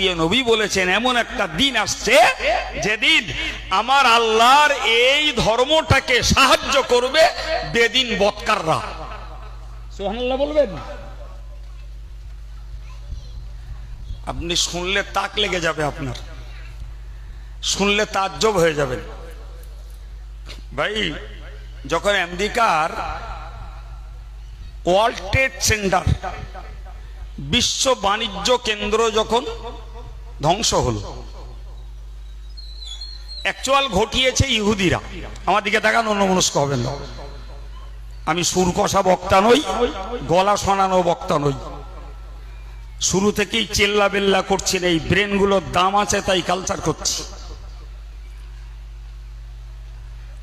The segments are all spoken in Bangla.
প্রিয় নবী বলেছেন এমন একটা দিন আসছে যেদিন আমার আল্লাহর এই ধর্মটাকে সাহায্য করবে বেদিন বৎকাররা। সুবহানাল্লাহ বলবেন। আপনি শুনলে তাক লেগে যাবে, আপনার শুনলে তাজ্জব হয়ে যাবেন। ভাই, যখন আমেরিকার ওয়ার্ল্ড ট্রেড সেন্টার বিশ্ব বাণিজ্য কেন্দ্র যখন ধ্বংস হলো, অ্যাকচুয়াল ঘটিয়েছে ইহুদিরা। আমার দিকে তাকান, অন্যমনস্ক হবেন না। আমি সুর কষা বক্তা নই, গলা শোনানো বক্তা নই। শুরু থেকেই চেল্লা বেল্লা করছি না, এই ব্রেনগুলোর দাম আছে তাই কালচার করছি।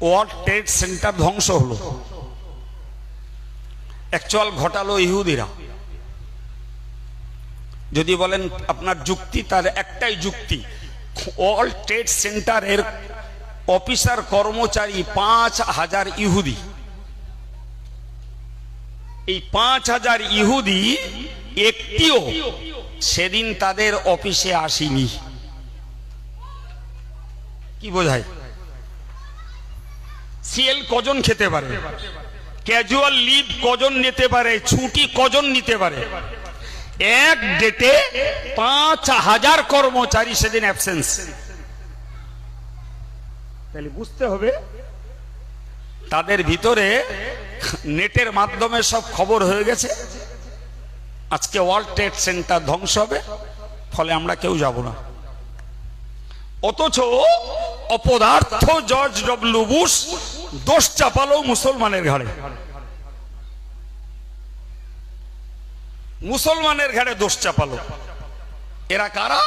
ওয়ার্ল্ড ট্রেড সেন্টার ধ্বংস হলো, অ্যাকচুয়াল ঘটালো ইহুদিরা। যদি বলেন আপনার যুক্তি, তার একটাই যুক্তি, ওয়ার্ল্ড ট্রেড সেন্টারের অফিসার কর্মচারী 5000 ইহুদি। এই 5000 ইহুদি একটিও সেদিন তাদের অফিসে আসেনি। কি বোঝায়? সিএল কজন খেতে পারে, ক্যাজুয়াল লিভ কজন নিতে পারে, ছুটি কজন নিতে পারে? এক ডেটে 5000 কর্মচারী সেদিন অ্যাবসেন্স। তাহলে বুঝতে হবে তাদের ভিতরে নেটের মাধ্যমে সব খবর হয়ে গেছে আজকে ওয়ার্ল্ড ট্রেড সেন্টার ধ্বংস হবে, ফলে আমরা কেউ যাব না। অথচ অপদার্থ জর্জ ডব্লিউ বুশ দোষ চাপালো মুসলমানের ঘাড়ে। মুসলমানের ঘাড়ে দোষ চাপালো। এরা কারা?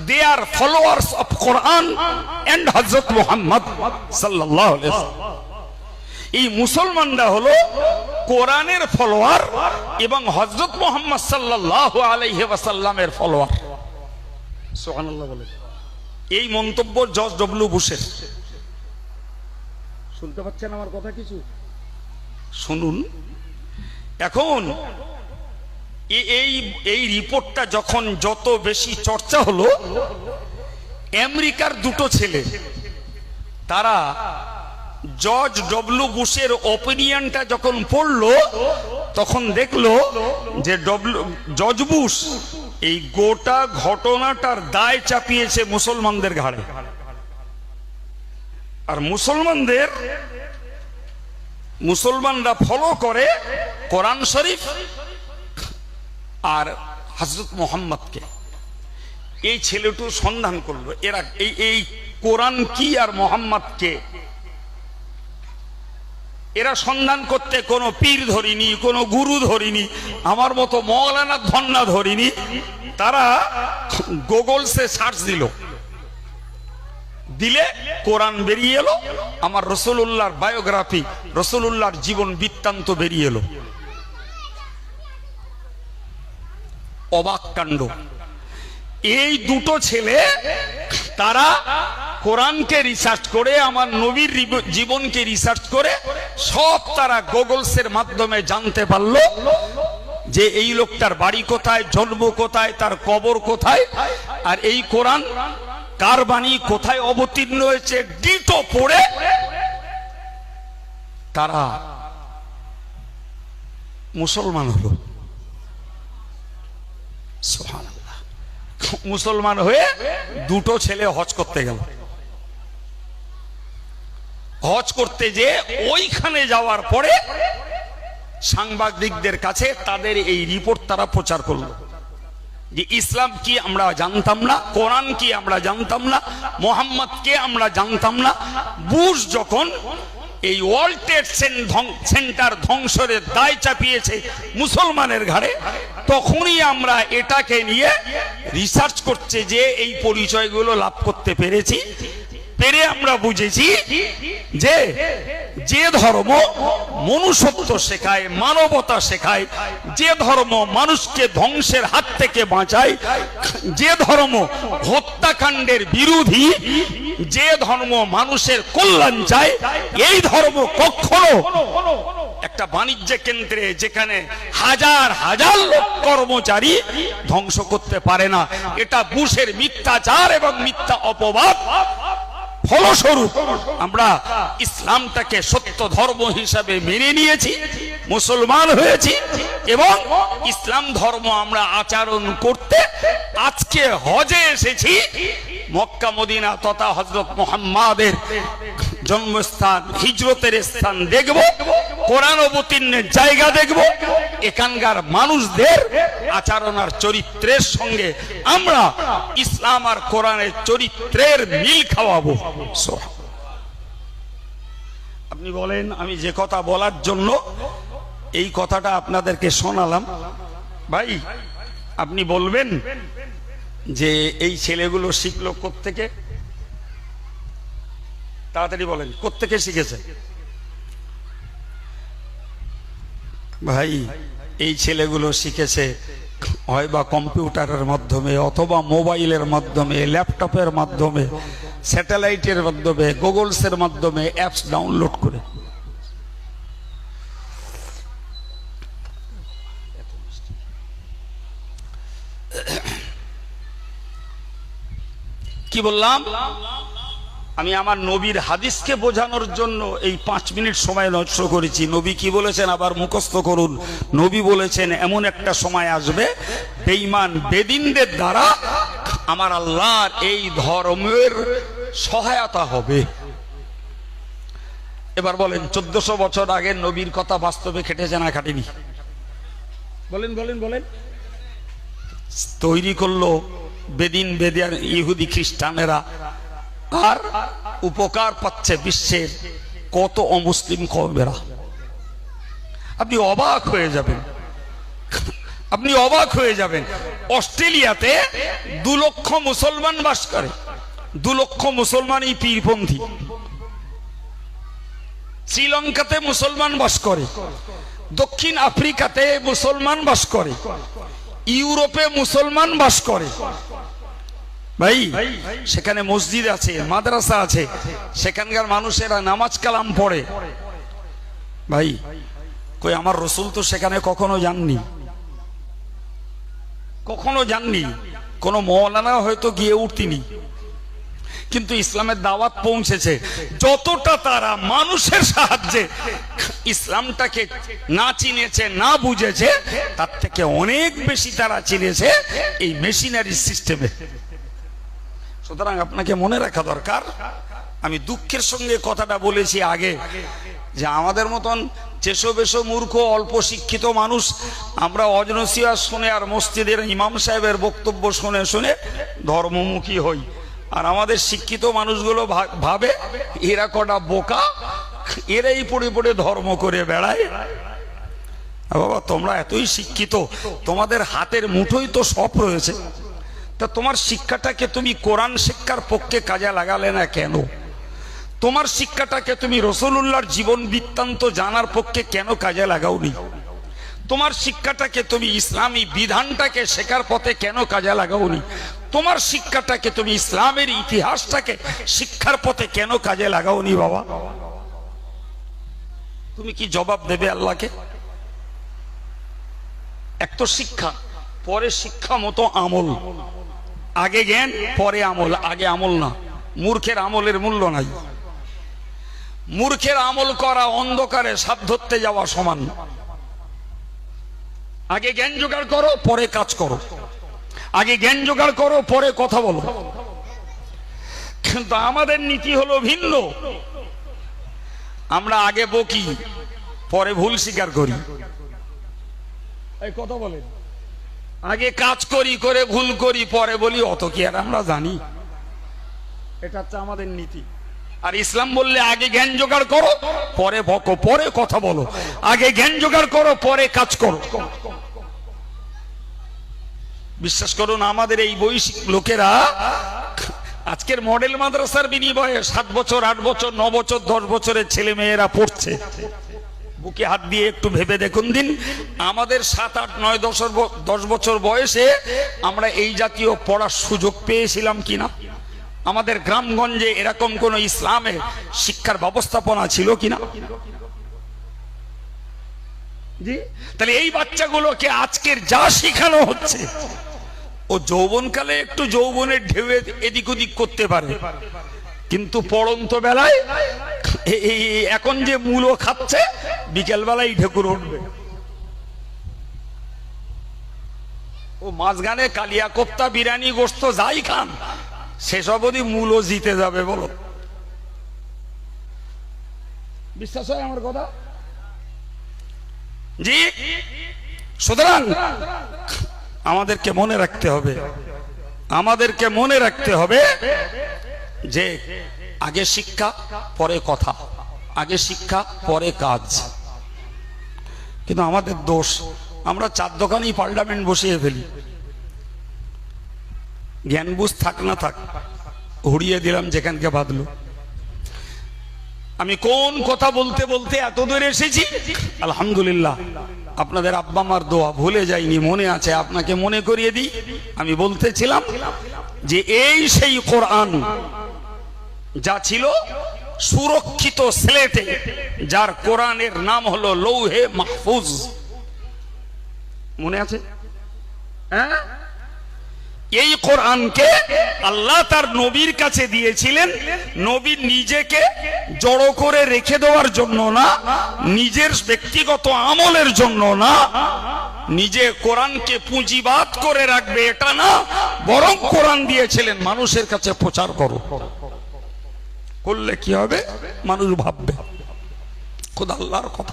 দে আর ফলোয়ার্স অফ কোরআন এন্ড হযরত মুহাম্মদ সাল্লাল্লাহু আলাইহি ওয়াসাল্লাম। এই মুসলমানরা হলো কোরআনের ফলোয়ার এবং হযরত মুহাম্মদ সাল্লাল্লাহু আলাইহি ওয়াসাল্লামের ফলোয়ার। সুবহানাল্লাহ বলে। এই মন্তব্য জর্জ ডব্লিউ বুশের। শুনতে পাচ্ছেন আমার কথা? কিছু শুনুন। এখন এই রিপোর্টটা যখন যত বেশি চর্চা হলো, আমেরিকার দুটো ছেলে তারা জর্জ ডব্লিউ বুশের অপিনিয়নটা যখন পড়লো, তখন দেখলো যে জর্জ বুশ এই গোটা ঘটনাটার দায় চাপিয়েছে মুসলমানদের ঘাড়ে। আর মুসলমানরা ফলো করে কোরআন শরীফ আর হযরত মুহাম্মদকে। এই ছেলেটু সন্ধান করলো এরা এই কোরআন কি আর মুহাম্মদ কে। এরা সন্ধান করতে কোনো পীর ধরিনি, কোনো গুরু ধরিনি, আমার মতো মৌলানা ধন্না ধরিনি। তারা গুগলসে সার্চ দিলে কোরআন বেরিয়ে এলো, আমার রাসূলুল্লাহর বায়োগ্রাফি, রাসূলুল্লাহর জীবন বৃত্তান্ত বেরিয়ে এলো। অবাক কাণ্ড। এই দুটো ছেলে তারা কোরআনকে রিসার্চ করে, আমার নবীর জীবনকে রিসার্চ করে সব তারা গুগলসের মাধ্যমে জানতে পারলো যে এই লোকটার বাড়ি কোথায়, জন্ম কোথায়, তার কবর কোথায়, আর এই কোরআন কার বাণী, কোথায় অবতীর্ণ হয়েছে, ডিটো পড়ে তারা মুসলমান হলো। সুবহানাল্লাহ। মুসলমান হয়ে দুটো ছেলে হজ করতে গেল। হজ করতে যে ওইখানে যাওয়ার পরে সাংবাদিকদের কাছে তাদের এই রিপোর্ট তারা প্রচার করলো যে ইসলাম কি আমরা জানতাম না, কোরআন কি আমরা জানতাম না, মুহাম্মদ কে আমরা জানতাম না। বুশ যখন এই ওয়ার্ল্ড ট্রেড সেন্টার ধ্বংসের দায় চাপিয়েছে মুসলমানের ঘাড়ে, তখনই আমরা এটাকে নিয়ে রিসার্চ করছে যে এই পরিচয়গুলো লাভ করতে পেরেছি। পেরে আমরা বুঝেছি যে যে ধর্ম মনুষ্যত্ব শেখায়, মানবতা শেখায়, যে ধর্ম মানুষকে ধ্বংসের হাত থেকে বাঁচায়, যে ধর্ম হত্যাকাণ্ডের বিরোধী, যে ধর্ম মানুষের কল্যাণ চায়, এই ধর্ম কখনো একটা বাণিজ্য কেন্দ্রে যেখানে হাজার হাজার লোক কর্মচারী ধ্বংস করতে পারে না। এটা বুশের মিথ্যাচার এবং মিথ্যা অপবাদ। ফলস্বরূপ আমরা ইসলামটাকে সত্য ধর্ম হিসাবে মেনে নিয়েছি, মুসলমান হয়েছি এবং ইসলাম ধর্ম আমরা আচরণ করতে আজকে হজে এসেছি। মক্কা মদিনা তথা হযরত মুহাম্মাদের জন্মস্থান, হিজরতের স্থান দেখব, কোরআন অবতীর্ণের জায়গা দেখব, এখানকার মানুষদের আচরণ আর চরিত্রের সঙ্গে আমরা ইসলাম আর কোরআনের চরিত্রের মিল খাওয়াবো। আপনি বলেন, আমি যে কথা বলার জন্য এই কথাটা আপনাদেরকে শোনালাম, ভাই আপনি বলবেন যে এই ছেলেগুলো শিখলো কোত্থেকে? তাড়াতাড়ি বলেন, কোত্থেকে শিখেছে? ভাই এই ছেলেগুলো শিখেছে হয় বা কম্পিউটারের মাধ্যমে, অথবা মোবাইলের মাধ্যমে, ল্যাপটপের মাধ্যমে, স্যাটেলাইটের মাধ্যমে, গুগলসের মাধ্যমে অ্যাপস ডাউনলোড করে। কি বললাম? আমি আমার নবীর হাদিসকে বোঝানোর জন্য এই 5 মিনিট সময় নষ্ট করেছি। নবী কি বলেছেন আবার মুখস্থ করুন। নবী বলেছেন এমন একটা সময় আসবে বেঈমান বেদিনদের দ্বারা আমার আল্লাহর এই ধর্মের সহায়তা হবে। এবার বলেন 1400 বছর আগের নবীর কথা বাস্তবে খেটেছে না খাটেনি? বলেন বলেন বলেন। তৈরি করলো বেদিন বেদিয়ার ইহুদি খ্রিস্টানেরা, আর উপকার পাচ্ছে বিশ্বের কত অমুসলিম কওমেরা। আপনি অবাক হয়ে যাবেন, আপনি অবাক হয়ে যাবেন। অস্ট্রেলিয়াতে 2 লক্ষ মুসলমান বাস করে, 2 লক্ষ মুসলমানই পীরপন্থী। শ্রীলঙ্কাতে মুসলমান বাস করে, দক্ষিণ আফ্রিকাতে মুসলমান বাস করে, ইউরোপে মুসলমান বাস করে। ভাই সেখানে মসজিদ আছে, মাদ্রাসা আছে, সেখানকার মানুষেরা নামাজ কালাম পড়ে। ভাই কই আমার রসুল তো সেখানে কখনো যাননি, কখনো যাননি। কোন মওলানা হয়তো গিয়ে উঠতিনি, কিন্তু ইসলামের দাওয়াত পৌঁছেছে। যতটা তারা মানুষের সাহায্যে ইসলামটাকে না চিনেছে, না বুঝেছে, তার থেকে অনেক বেশি তারা চিনেছে এই মেশিনারি সিস্টেমে। সুতরাং আপনাকে মনে রাখা দরকার, আমি দুঃখের সঙ্গে কথাটা বলেছি আগে, যে আমাদের মতন যেসব মূর্খ অল্প শিক্ষিত মানুষ আমরা অজনসিয়া শুনে আর মসজিদের ইমাম সাহেবের বক্তব্য শুনে শুনে ধর্মমুখী হই, আর আমাদের শিক্ষিত মানুষগুলো ভাবে এরা কটা বোকা, এরাই পড়ে পড়ে ধর্ম করে বেড়ায়। বাবা তোমরা এতই শিক্ষিত, তোমাদের হাতের মুঠোই তো সব রয়েছে, তা তোমার শিক্ষাটাকে তুমি কোরআন শিক্ষার পক্ষে কাজে লাগালে না কেন? তোমার শিক্ষাটাকে তুমি রাসূলুল্লাহর জীবন বৃত্তান্ত জানার পক্ষে কেন কাজে লাগাওনি? তোমার শিক্ষাটাকে তুমি ইসলামী বিধানটাকে শেখার পথে কেন কাজে লাগাওনি? তোমার শিক্ষাটাকে তুমি ইসলামের ইতিহাসটাকে শিক্ষার পথে কেন কাজে লাগাওনি? বাবা তুমি কি জবাব দেবে আল্লাহকে? এক তো শিক্ষা, পরে শিক্ষা মতো আমল। আগে জ্ঞান পরে আমল, আগে আমল না। মূর্খের আমলের মূল্য নাই। মূর্খের আমল করা অন্ধকারে সাপ ধরতে যাওয়া সমান। আগে জ্ঞান জোগাড় করো, পরে কাজ করো। আগে জ্ঞান জোগাড় করো, পরে কথা বলো। কিন্তু আমাদের নীতি হলো ভিন্ন। আমরা আগে বকি, পরে ভুল স্বীকার করি। এই কথা বলেন, আগে কাজ করি, করে ভুল করি, পরে বলি অত কি আর আমরা জানি। এটা হচ্ছে আমাদের নীতি। আর ইসলাম বললে আগে জ্ঞান জোগাড় করো, পরে বকো, পরে কথা বলো। আগে জ্ঞান জোগাড় করো, পরে কাজ করো। বিশ্বাস করুন, আমাদের এই বৈশ্বিক লোকেরা আজকের মডেল মাদ্রাসার বিনিময়ে 7 বছর, 8 বছর, 9 বছর, 10 বছরের ছেলে মেয়েরা পড়ছে। বুকে হাত দিয়ে একটু ভেবে দেখুন দিন, আমাদের 7, 8, 9, 10 বছর বয়সে আমরা এই জাতীয় পড়ার সুযোগ পেয়েছিলাম কিনা? আমাদের গ্রামগঞ্জে এরকম কোন ইসলামে শিক্ষার ব্যবস্থাপনা ছিল কিনা? জি, তাহলে এই বাচ্চাগুলোকে আজকের যা শেখানো হচ্ছে, ও যৌবনকালে একটু যৌবনের ঢেউ এদিক ওদিক করতে পারে, কিন্তু পড়ন্ত বেলায় এই এখন যে মূলো খাচ্ছে, বিকেল বেলায় ঢেকুর উঠবে। ও মাঝখানে কালিয়া কোপ্তা, বিরিয়ানি, গোস্ত যাই খান, সেসব অবধি মূলো জিতে যাবে। বলো, বিশ্বাস হয় আমার কথা? জি, সুতরাং আমাদেরকে মনে রাখতে হবে যে আগে শিক্ষা পরে কথা, আগে শিক্ষা পরে কাজ। কিন্তু আমাদের দোষ, আমরা চার দোকানেই পার্লামেন্ট বসিয়ে ফেলি। জ্ঞান বুঝ থাক না থাক, উড়িয়ে দিলাম যেখানকে বাঁধলো। আমি কোন কথা বলতে বলতে এত দূর এসেছি, আলহামদুলিল্লাহ আপনাদের আব্বা মার দোয়া ভুলে যাইনি, মনে আছে। আপনাকে মনে করিয়ে দিই, আমি বলতেছিলাম যে এই সেই কোরআন যা ছিল সুরক্ষিত স্লেটে, যার কোরআনের নাম হলো লৌহে মাহফুজ। মনে আছে? হ্যাঁ, এই কোরআনকে আল্লাহ তার নবীর কাছে দিয়েছিলেন, নবী নিজেকে জড়ো করে রেখে দেওয়ার জন্য না, নিজের ব্যক্তিগত আমলের জন্য না, নিজে কোরআনকে পুঁজিবাদ করে রাখবে এটা না, বরং কোরআন দিয়েছিলেন মানুষের কাছে প্রচার করো। করলে কি হবে? মানুষ ভাববে খোদা আল্লাহর কথা।